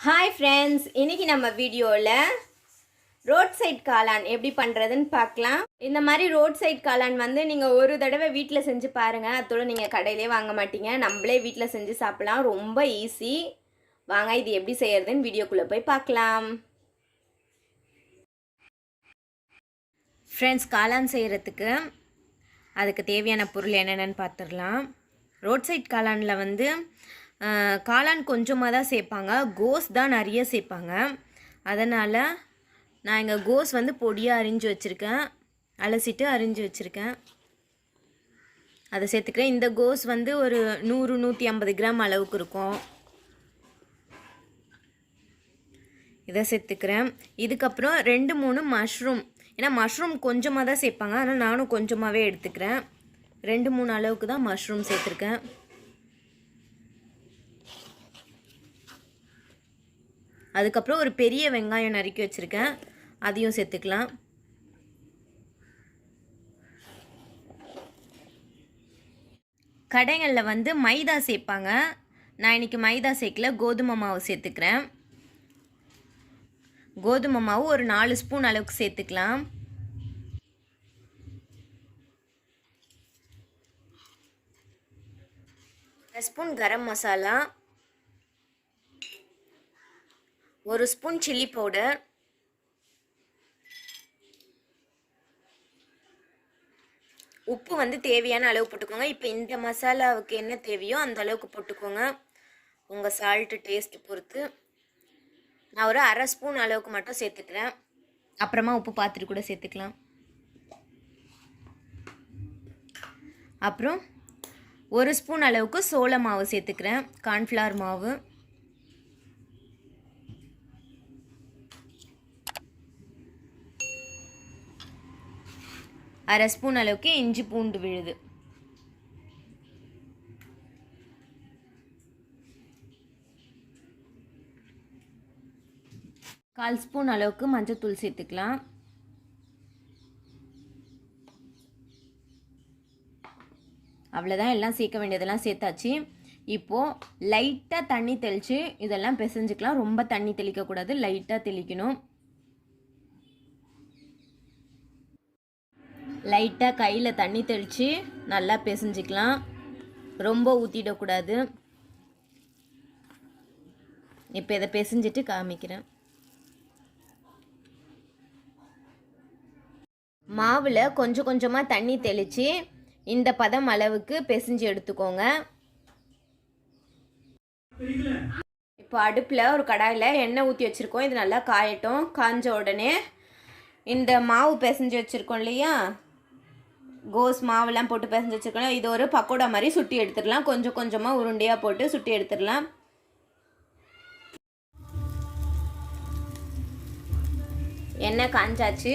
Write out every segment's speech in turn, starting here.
Hi friends, இன்றைக்கி நம்ம வீடியோவில் ரோட் சைட் காளான் எப்படி பண்ணுறதுன்னு பார்க்கலாம். இந்த மாதிரி ரோட் சைட் காளான் நீங்கள் ஒரு தடவை வீட்டில் செஞ்சு பாருங்கள். அதோட நீங்கள் கடையிலே வாங்க மாட்டீங்க, நம்மளே வீட்டில் செஞ்சு சாப்பிட்லாம். ரொம்ப ஈஸி. வாங்க இது எப்படி செய்கிறதுன்னு வீடியோக்குள்ளே போய் பார்க்கலாம். ஃப்ரெண்ட்ஸ், காளான் செய்கிறதுக்கு அதுக்கு தேவையான பொருள் என்னென்னு பார்த்துடலாம். ரோட் சைட் காளானில் காளான் கொஞ்சமாக தான் சேர்ப்பாங்க, கோஸ் தான் நிறைய சேர்ப்பாங்க. அதனால் நான் இங்கே கோஸ் பொடியாக அரிஞ்சு வச்சுருக்கேன், அலசிட்டு அரிஞ்சு வச்சுருக்கேன், அதை சேர்த்துக்கிறேன். இந்த கோஸ் ஒரு 100-150 கிராம் அளவுக்கு இருக்கும். இதை சேர்த்துக்கிறேன். இதுக்கப்புறம் 2-3 மஷ்ரூம், ஏன்னா மஷ்ரூம் கொஞ்சமாக தான் சேர்ப்பாங்க, ஆனால் நானும் கொஞ்சமாகவே எடுத்துக்கிறேன். 2-3 அளவுக்கு தான் மஷ்ரூம் சேர்த்துருக்கேன். அதுக்கப்புறம் ஒரு பெரிய வெங்காயம் நறுக்கி வச்சுருக்கேன், அதையும் சேர்த்துக்கலாம். கடைகளில் மைதா சேர்ப்பாங்க, நான் இன்றைக்கி மைதா சேர்க்கல, கோதுமை மாவு சேர்த்துக்கிறேன். கோதுமை மாவு ஒரு 4 ஸ்பூன் அளவுக்கு சேர்த்துக்கலாம். Spoon garam masala, 1 spoon chilli powder, உப்பு தேவையான அளவு போட்டுக்கோங்க. இப்போ இந்த மசாலாவுக்கு என்ன தேவையோ அந்த அளவுக்கு போட்டுக்கோங்க, உங்கள் சால்ட்டு டேஸ்ட்டு பொறுத்து. நான் ஒரு 1/2 ஸ்பூன் அளவுக்கு மட்டும் சேர்த்துக்கிறேன், அப்புறமா உப்பு பார்த்துட்டு கூட சேர்த்துக்கலாம். அப்புறம் 1 ஸ்பூன் அளவுக்கு சோள மாவு சேர்த்துக்கிறேன், கார்ன்ஃப்ளவர் மாவு. அரை ஸ்பூன் அளவுக்கு இஞ்சி பூண்டு விழுது. கால் ஸ்பூன் அளவுக்கு மஞ்சத்தூள் சேர்த்துக்கலாம். அவ்வளோதான், எல்லாம் சேர்க்க வேண்டியதெல்லாம் சேர்த்தாச்சு. இப்போது லைட்டாக தண்ணி தெளித்து இதெல்லாம் பிசைஞ்சிக்கலாம். ரொம்ப தண்ணி தெளிக்கக்கூடாது, லைட்டாக தெளிக்கணும். லைட்டாக கையில் தண்ணி தெளித்து நல்லா பிசைஞ்சிக்கலாம், ரொம்ப ஊற்றிடக்கூடாது. இப்போ இதை பிசைஞ்சிட்டு காமிக்கிறேன். மாவில் கொஞ்சம் கொஞ்சமாக தண்ணி தெளித்து இந்த பதம் அளவுக்கு பிசைஞ்சு எடுத்துக்கோங்க. இப்போ அடுப்பில் ஒரு கடாயில் எண்ணெய் ஊற்றி வச்சுருக்கோம், இது நல்லா காயட்டும். காஞ்ச உடனே இந்த மாவு பிசைஞ்சு வச்சுருக்கோம் இல்லையா, கோஸ் மாவுலாம் போட்டு பிசைஞ்சு வச்சுருக்கோம், இது ஒரு பக்கோடா மாதிரி சுட்டி எடுத்துடலாம். கொஞ்சம் கொஞ்சமாக உருண்டையாக போட்டு சுட்டி எடுத்துடலாம். எண்ணெய் காஞ்சாச்சு.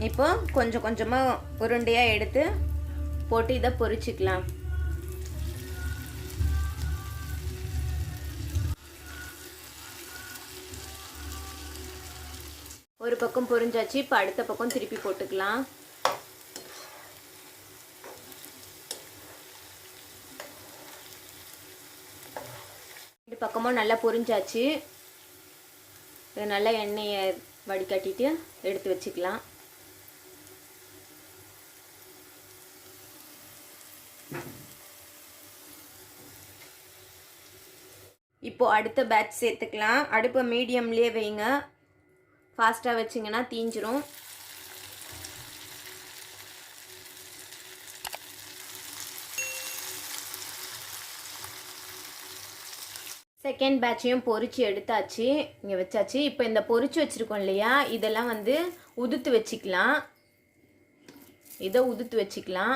இப்போ கொஞ்சம் கொஞ்சமாக உருண்டையாக எடுத்து போட்டு இதை பொரிச்சிக்கலாம். ஒரு பக்கம் பொரிஞ்சாச்சு, இப்போ அடுத்த பக்கம் திருப்பி போட்டுக்கலாம். ரெண்டு பக்கமும் நல்லா பொரிஞ்சாச்சு. இது நல்லா எண்ணெயை வடிகட்டிட்டு எடுத்து வச்சுக்கலாம். இப்போது அடுத்த பேட்ச் சேர்த்துக்கலாம். அடுப்பை மீடியம்லேயே வைங்க, ஃபாஸ்ட்டாக வச்சிங்கன்னா தீஞ்சிரும். செகண்ட் பேட்சையும் பொரிச்சு எடுத்தாச்சு, இங்கே வச்சாச்சு. இப்போ இந்த பொரிச்சு வச்சுருக்கோம் இல்லையா, இதெல்லாம் உதுத்து வச்சுக்கலாம். இதை உதுத்து வச்சுக்கலாம்.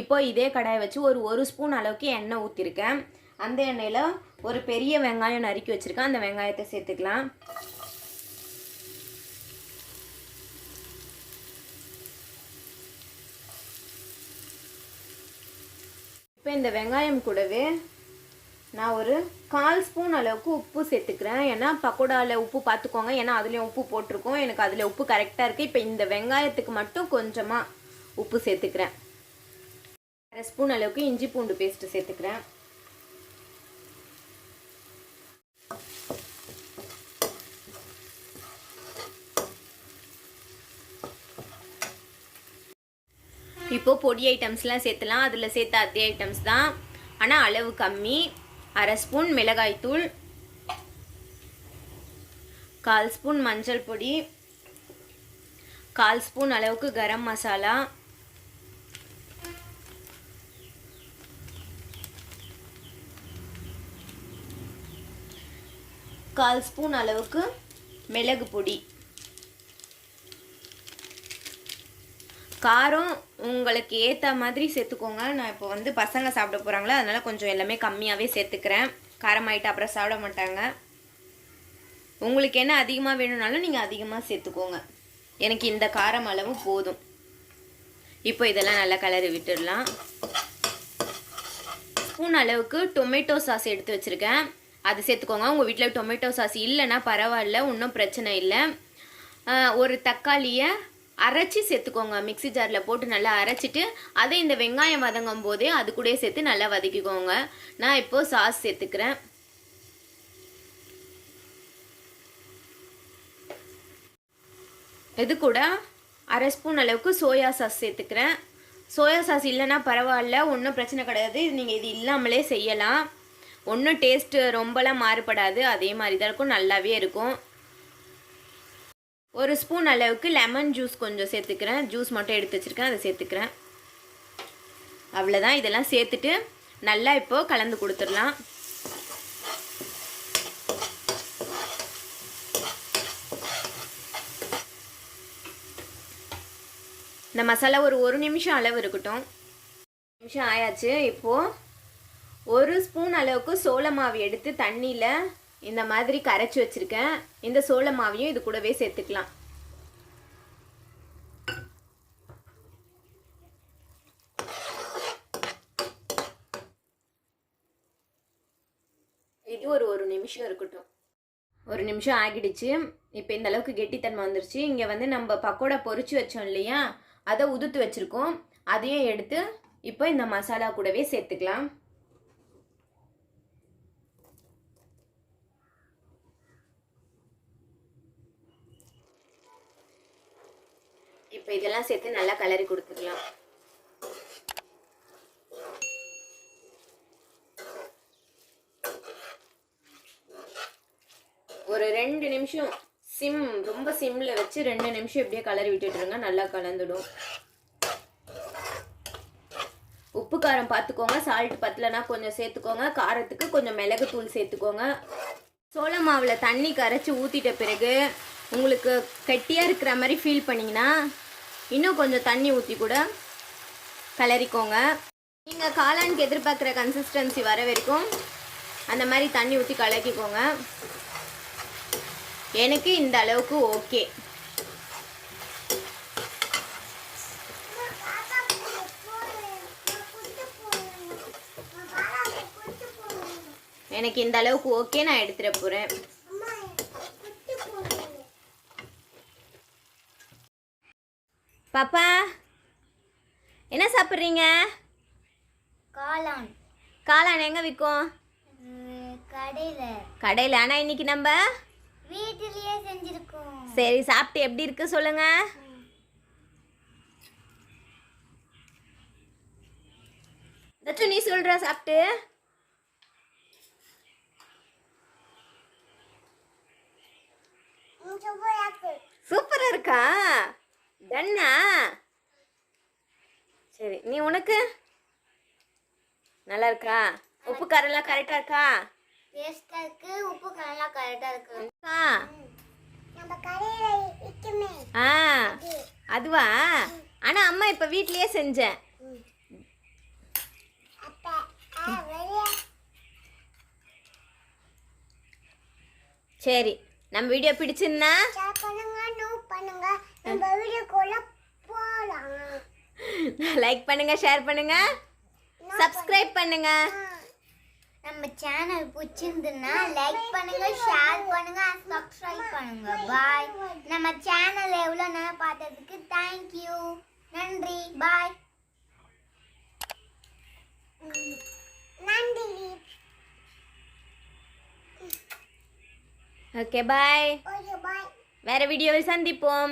இப்போ இதே கடாயை வச்சு ஒரு ஸ்பூன் அளவுக்கு எண்ணெய் ஊற்றிருக்கேன். அந்த எண்ணெயில் ஒரு பெரிய வெங்காயம் நறுக்கி வச்சுருக்கேன், அந்த வெங்காயத்தை சேர்த்துக்கலாம். இப்போ இந்த வெங்காயம் கூடவே நான் ஒரு 1/4 ஸ்பூன் அளவுக்கு உப்பு சேர்த்துக்கிறேன். ஏன்னா பக்கோடாவில் உப்பு பார்த்துக்கோங்க, ஏன்னா அதுலேயும் உப்பு போட்டிருக்கோம், எனக்கு அதில் உப்பு கரெக்டாக இருக்குது. இப்போ இந்த வெங்காயத்துக்கு மட்டும் கொஞ்சமாக உப்பு சேர்த்துக்கிறேன். 1/2 ஸ்பூன் அளவுக்கு இஞ்சி பூண்டு பேஸ்ட்டு சேர்த்துக்கிறேன். இப்போது பொடி ஐட்டம்ஸ்லாம் சேர்த்துலாம். அதில் சேர்த்த அதே ஐட்டம்ஸ் தான், ஆனால் அளவு கம்மி. 1/2 ஸ்பூன் மிளகாய்த்தூள், 1/4 ஸ்பூன் மஞ்சள் பொடி, 1/4 ஸ்பூன் அளவுக்கு கரம் மசாலா, 1/4 ஸ்பூன் அளவுக்கு மிளகு பொடி. காரம் உங்களுக்கு ஏற்ற மாதிரி சேர்த்துக்கோங்க. நான் இப்போ வந்து பசங்க சாப்பிட போகிறாங்களா, அதனால் கொஞ்சம் எல்லாமே கம்மியாகவே சேர்த்துக்கிறேன். காரமாயிட்டு அப்புறம் சாப்பிட மாட்டாங்க. உங்களுக்கு என்ன அதிகமாக வேணும்னாலும் நீங்கள் அதிகமாக சேர்த்துக்கோங்க. எனக்கு இந்த காரம் அளவு போதும். இப்போ இதெல்லாம் நல்லா கலரி விட்டுடலாம். ஸ்பூன் அளவுக்கு டொமேட்டோ சாஸ் எடுத்து வச்சுருக்கேன், அது சேர்த்துக்கோங்க. உங்கள் வீட்டில் டொமேட்டோ சாஸ் இல்லைன்னா பரவாயில்ல, ஒன்றும் பிரச்சனை இல்லை. ஒரு தக்காளியை அரைச்சி சேர்த்துக்கோங்க. மிக்ஸி ஜாரில் போட்டு நல்லா அரைச்சிட்டு அதை இந்த வெங்காயம் வதங்கும் போதே அது கூட சேர்த்து நல்லா வதக்கிக்கோங்க. நான் இப்போது சாஸ் சேர்த்துக்கிறேன். இது கூட 1/2 ஸ்பூன் அளவுக்கு சோயா சாஸ் சேர்த்துக்கிறேன். சோயா சாஸ் இல்லைன்னா பரவாயில்ல, ஒன்றும் பிரச்சனை கிடையாது. நீங்கள் இது இல்லாமலே செய்யலாம். ஒன்றும் டேஸ்ட்டு ரொம்பலாம் மாறுபடாது, அதே மாதிரி தான் இருக்கும், நல்லாவே இருக்கும். 1 ஸ்பூன் அளவுக்கு லெமன் ஜூஸ் கொஞ்சம் சேர்த்துக்கிறேன். ஜூஸ் மட்டும் எடுத்து வச்சுருக்கேன், அதை சேர்த்துக்கிறேன். அவ்வளோதான். இதெல்லாம் சேர்த்துட்டு நல்லா இப்போது கலந்து கொடுத்துடலாம். இந்த மசாலா ஒரு நிமிஷம் அளவு இருக்கட்டும். நிமிஷம் ஆயாச்சு. இப்போது 1 ஸ்பூன் அளவுக்கு சோள மாவு எடுத்து தண்ணியில் இந்த மாதிரி கரைச்சி வச்சுருக்கேன். இந்த சோள மாவையும் இது கூடவே சேர்த்துக்கலாம். இது ஒரு நிமிஷம் இருக்கட்டும். 1 நிமிஷம் ஆகிடுச்சு. இப்போ இந்த அளவுக்கு கெட்டித்தன்மை வந்துருச்சு. இங்கே வந்து நம்ம பக்கோடா பொரிச்சு வச்சோம் இல்லையா, அதை உதுத்து வச்சுருக்கோம். அதையும் எடுத்து இப்போ இந்த மசாலா கூடவே சேர்த்துக்கலாம். இப்போ இதெல்லாம் சேர்த்து நல்லா கலரி கொடுத்துக்கலாம். ஒரு 2 நிமிஷம் ரொம்ப சிம்மில் வச்சு 2 நிமிஷம் இப்படியே கலரி விட்டுட்டுருங்க, நல்லா கலந்துடும். உப்பு காரம் பார்த்துக்கோங்க. சால்ட் பத்தலைன்னா கொஞ்சம் சேர்த்துக்கோங்க. காரத்துக்கு கொஞ்சம் மிளகு தூள் சேர்த்துக்கோங்க. சோள மாவில் தண்ணி கரைச்சி ஊற்றிட்ட பிறகு உங்களுக்கு கெட்டியாக இருக்கிற மாதிரி ஃபீல் பண்ணிங்கன்னா இன்னும் கொஞ்சம் தண்ணி ஊற்றி கூட கலரிக்கோங்க. நீங்கள் காளானுக்கு எதிர்பார்க்குற கன்சிஸ்டன்சி வர வரைக்கும் அந்த மாதிரி தண்ணி ஊற்றி கலக்கிக்கோங்க. எனக்கு இந்த அளவுக்கு ஓகே. எனக்கு இந்த அளவுக்கு ஓகே, நான் எடுத்துட போகிறேன். பாப்பா என்ன சாப்பிட்றீங்க? காளான். காளான் எங்கே விற்கும்? கடையில். ஆனால் இன்னைக்கு நம்ம வீட்டிலேயே செஞ்சிருக்கோம். சரி, சாப்பிட்டு எப்படி இருக்கு சொல்லுங்க. தச்சு நீ சொல்ற சாப்பிட்டு. சூப்பரா இருக்கா? டன்னா? சரி, நீ உனக்கு நல்லா இருக்கா? உப்பு காரெல்லாம் கரெக்டா இருக்கா? டேஸ்டா இருக்கு. உப்பு காரெல்லாம் கரெக்டா இருக்கு. நம்ம கடையில விக்குமே. அதுவா? ஆனா அம்மா இப்ப வீட்லயே செஞ்சேன். சரி, நம்ம வீடியோ பிடிச்சிருந்தா ஷேர் பண்ணுங்க, நோட் பண்ணுங்க. நம்ம வீடியோக்குள்ள போலாம். லைக் பண்ணுங்க, ஷேர் பண்ணுங்க, சப்ஸ்கிரைப் பண்ணுங்க. நம்ம சேனல் பிடிச்சிருந்துன்னா லைக் பண்ணுங்க, ஷேர் பண்ணுங்க, சப்ஸ்கிரைப் பண்ணுங்க. பாய். நம்ம சேனல் எவ்வளோ நேரம் பார்த்ததுக்கு தேங்க்யூ. நன்றி. பாய். நன்றி. Okay bye. Okay bye. வேற வீடியோவில் சந்திப்போம்.